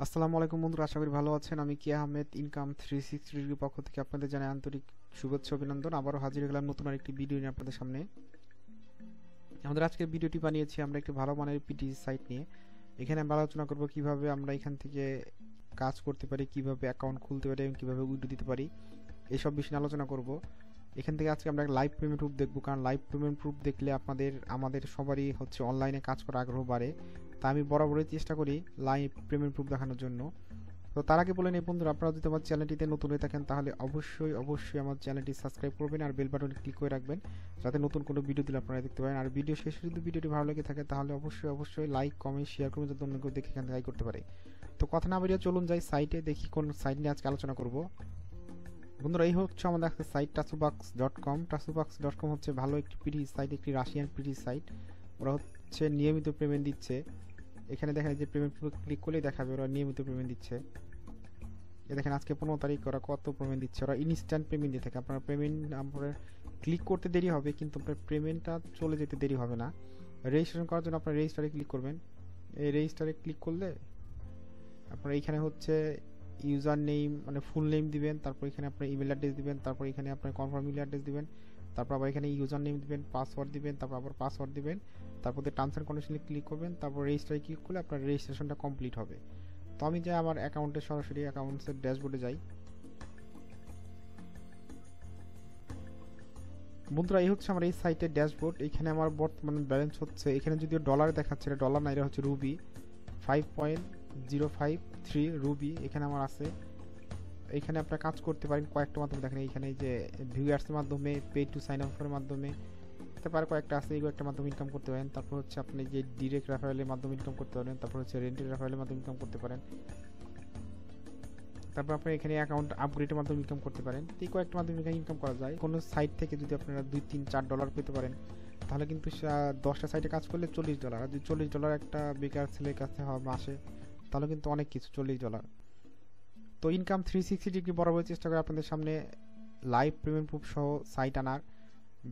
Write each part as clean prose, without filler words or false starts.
আসসালামু আলাইকুম বন্ধুরা, আশা করি ভালো আছেন। আমি কি আহমেদ ইনকাম 360 ডিগ্রির পক্ষ থেকে আপনাদের জানাই আন্তরিক শুভেচ্ছা অভিনন্দন। আবারও হাজির হয়ে গেলাম নতুন আরেকটি ভিডিও নিয়ে আপনাদের সামনে। আমাদের আজকের ভিডিওটি বানিয়েছি আমরা একটি ভালো মানের পিটিসি সাইট নিয়ে। এখানে আমরা আলোচনা করব কিভাবে আমরা এখান থেকে কাজ করতে পারি, কিভাবে অ্যাকাউন্ট খুলতে পারি এবং কিভাবে উইথড্র দিতে পারি, এইসব বিষয় নিয়ে আলোচনা করব। এখান থেকে আজকে আমরা লাইভ পেমেন্ট প্রুফ দেখব, কারণ লাইভ পেমেন্ট প্রুফ দেখলে আমাদের সবারই হচ্ছে অনলাইনে কাজ করার আগ্রহ বাড়ে। তা আমি বরাবরই চেষ্টা করি লাইভ পেমেন্ট প্রুফ দেখানোর জন্য। তো তার আগে বলেন এই বন্ধুরা, আপনারা যদি আমার চ্যানেলটিতে নতুন হয়ে থাকেন তাহলে অবশ্যই আমার চ্যানেলটি সাবস্ক্রাইব করবেন আর বেল বাটনে ক্লিক করে রাখবেন, যাতে নতুন কোনো ভিডিও দিলে আপনারা দেখতে পারেন। আর ভিডিও শেষে যদি ভিডিওটি ভালো লেগে থাকে তাহলে অবশ্যই লাইক কমেন্ট শেয়ার করবেন, যাতে অন্য কেউ দেখে এখান থেকে করতে পারে। তো কথা না বেরিয়ে চলুন যাই সাইটে, দেখি কোন সাইট নিয়ে আজকে আলোচনা করব। বন্ধুরা, এই হচ্ছে আমাদের একটা সাইট tsubux.com। tsubux.com হচ্ছে ভালো একটি পিটিসি সাইট, একটি রাশিয়ান পিটিসি সাইট। ওরা হচ্ছে নিয়মিত পেমেন্ট দিচ্ছে। এখানে দেখেন যে পেমেন্ট ক্লিক করলেই দেখাবে ওরা নিয়মিত পেমেন্ট দিচ্ছে। এ দেখেন আজকে 15 তারিখ ওরা কত পেমেন্ট দিচ্ছে। ওরা ইনস্ট্যান্ট পেমেন্ট দিয়ে থাকে। আপনার পেমেন্ট আপনার ক্লিক করতে দেরি হবে, কিন্তু আপনার পেমেন্টটা চলে যেতে দেরি হবে না। রেজিস্ট্রেশন করার জন্য আপনার রেজিস্টারে ক্লিক করবেন। এই রেজিস্টারে ক্লিক করলে আপনার এইখানে হচ্ছে ইউজার নেম মানে ফুল নেম দিবেন, তারপর এখানে আপনার ইমেল অ্যাড্রেস দিবেন, তারপর এখানে আপনার কনফার্ম ইমেল অ্যাড্রেস দিবেন, তারপর আবার এখানে ইউজার নেম দিবেন, পাসওয়ার্ড দিবেন, তারপর আবার পাসওয়ার্ড দিবেন, তারপর টার্মস অ্যান্ড কন্ডিশনে ক্লিক করবেন, তারপর রেজিস্টারে ক্লিক করলে আপনার রেজিস্ট্রেশনটা কমপ্লিট হবে। তো আমি যাই আমার অ্যাকাউন্টে, সরাসরি অ্যাকাউন্টসের ড্যাশবোর্ডে যাই। বন্ধুরা, এই হচ্ছে আমার এই সাইটের ড্যাশবোর্ড। এখানে আমার বর্তমান ব্যালেন্স হচ্ছে, এখানে যদিও ডলারে দেখাচ্ছে, এটা ডলার না, এটা হচ্ছে রুবি 5.053 রুবি এখানে আমার আছে। এখানে আপনারা কাজ করতে পারেন কয়েকটা মাধ্যমে। দেখেন এইখানে যে ভিউয়ার্সের মাধ্যমে, পে টু সাইন আপের মাধ্যমে, তারপর কয়েকটা আছে, এই একটা মাধ্যমে ইনকাম করতে পারেন। তারপর হচ্ছে আপনি যে ডিরেক্ট রেফারেলের মাধ্যমে ইনকাম করতে পারেন, তারপর হচ্ছে রেন্টের রেফারেলের মাধ্যমে ইনকাম করতে পারেন, তারপর আপনি এখানে অ্যাকাউন্ট আপগ্রেডের মাধ্যমে ইনকাম করতে পারেন। এই কয়েকটা মাধ্যমে এখানে ইনকাম করা যায়। কোনো সাইট থেকে যদি আপনারা $2, $3, $4 পেতে পারেন, তাহলে কিন্তু 10টা সাইটে কাজ করলে $40। আর যদি $40 একটা বেকার ছেলের কাছে হয় মাসে, তাহলে কিন্তু অনেক কিছু, $40। তো ইনকাম 360 ডিগ্রি বরাবর চেষ্টা করে আপনাদের সামনে লাইভ পেমেন্ট প্রুফ সহ সাইট আনার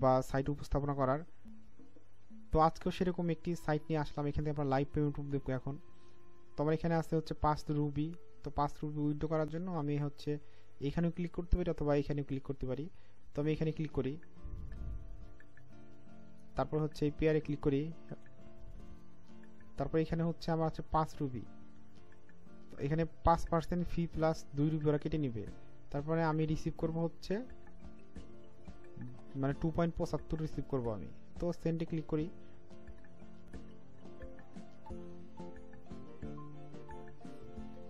বা সাইট উপস্থাপনা করার। তো আজকেও সেরকম একটি সাইট নিয়ে আসলাম। এখান থেকে আমরা লাইভ পেমেন্ট প্রুফ দেখবো এখন। তো আমার এখানে আসতে হচ্ছে 5 রুবি। তো 5 রুবি উইথড্র করার জন্য আমি হচ্ছে এখানেও ক্লিক করতে পারি অথবা এখানেও ক্লিক করতে পারি। তো আমি এখানে ক্লিক করি, তারপর হচ্ছে এই পেয়ারে ক্লিক করি, তারপর এখানে হচ্ছে আমার আছে 5 রুবি। এখানে 5% ফি প্লাস 2 রুপি ওরা কেটে নিবে। তারপরে আমি রিসিভ করব হচ্ছে মানে 2.75 রিসিভ করব আমি। তো সেন্ডে ক্লিক করি।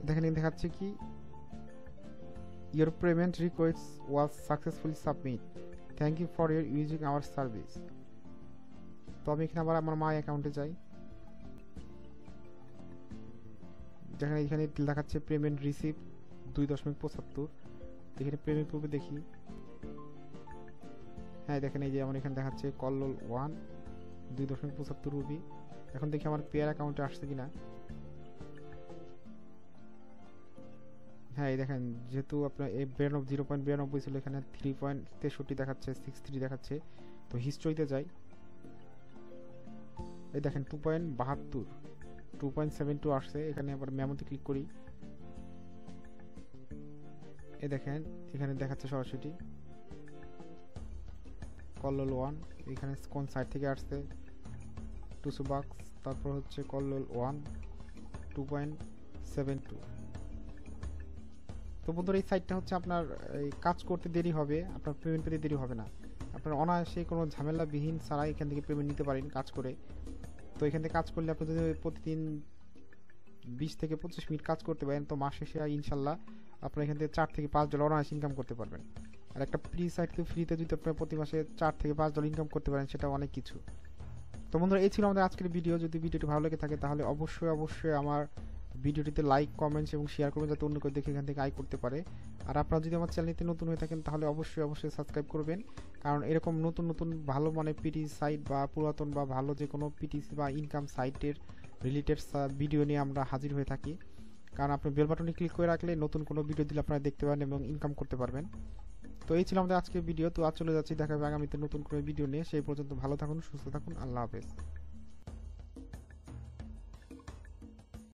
দেখেন দেখাচ্ছে কি, your payment request was successfully submit, thank you for your using our service. তো আমি এখানে আবার আমার মাই অ্যাকাউন্টে যাই। দেখেন এখানে দেখাচ্ছে পেমেন্ট রিসিভ 2.75। এখানে পেমেন্ট প্রুফে দেখি, হ্যাঁ দেখেন এই যে আমার এখানে দেখাচ্ছে কল্লোল 1 2.75 রুবি। এখন দেখি আমার পেয়ার অ্যাকাউন্টে আসছে কিনা। হ্যাঁ এই দেখেন, যেহেতু আপনার 0.92 ছিল, এখানে 3.63 দেখাচ্ছে, 63 দেখাচ্ছে। তো হিস্ট্রিতে যাই, এই দেখেন 2.72 2.72 আসছে। এখানে আবার মেমোতে ক্লিক করি, এই দেখেন এখানে দেখাচ্ছে সরাসরি কল্লোল 1। এখানে কোন সাইট থেকে আসছে, tsubux, তারপর হচ্ছে কল্লোল 1 2.72। তো বন্ধুরা, এই সাইটটা হচ্ছে আপনার কাজ করতে দেরি হবে, আপনার পেমেন্ট পেতে দেরি হবে না। আপনার অনায়াসে কোনো ঝামেলাবিহীন ছাড়া এখান থেকে পেমেন্ট নিতে পারেন কাজ করে। তো এখান থেকে কাজ করলে আপনি যদি প্রতিদিন 20 থেকে 25 মিনিট কাজ করতে পারেন, তো মাস শেষে ইনশাল্লাহ আপনার এখান থেকে $4 থেকে $5 অনায়াসে ইনকাম করতে পারবেন। আর একটা ফ্রি সাইটকে ফ্রিতে যদি আপনার প্রতি মাসে $4 থেকে $5 ইনকাম করতে পারেন, সেটা অনেক কিছু। তো বন্ধুরা, এই ছিল আমাদের আজকের ভিডিও। যদি ভিডিওটি ভালো লেগে থাকে তাহলে অবশ্যই আমার ভিডিওটিতে লাইক কমেন্টস এবং শেয়ার করবেন, যাতে অন্য কেউ দেখে এখান থেকে আয় করতে পারে। আর আপনারা যদি আমার চ্যানেলটিতে নতুন হয়ে থাকেন তাহলে অবশ্যই সাবস্ক্রাইব করবেন, কারণ এরকম নতুন ভালো মানে পিটিসি সাইট বা পুরাতন বা ভালো যে কোনো পিটিসি বা ইনকাম সাইটের রিলেটেড ভিডিও নিয়ে আমরা হাজির হয়ে থাকি। কারণ আপনি বেল বাটনে ক্লিক করে রাখলে নতুন কোনো ভিডিও দিলে আপনারা দেখতে পারেন এবং ইনকাম করতে পারবেন। তো এই ছিল আমাদের আজকের ভিডিও। তো আজ চলে যাচ্ছি, দেখা হবে আগামীতে নতুন কোনো ভিডিও নিয়ে। সেই পর্যন্ত ভালো থাকুন, সুস্থ থাকুন, আল্লাহ হাফেজ।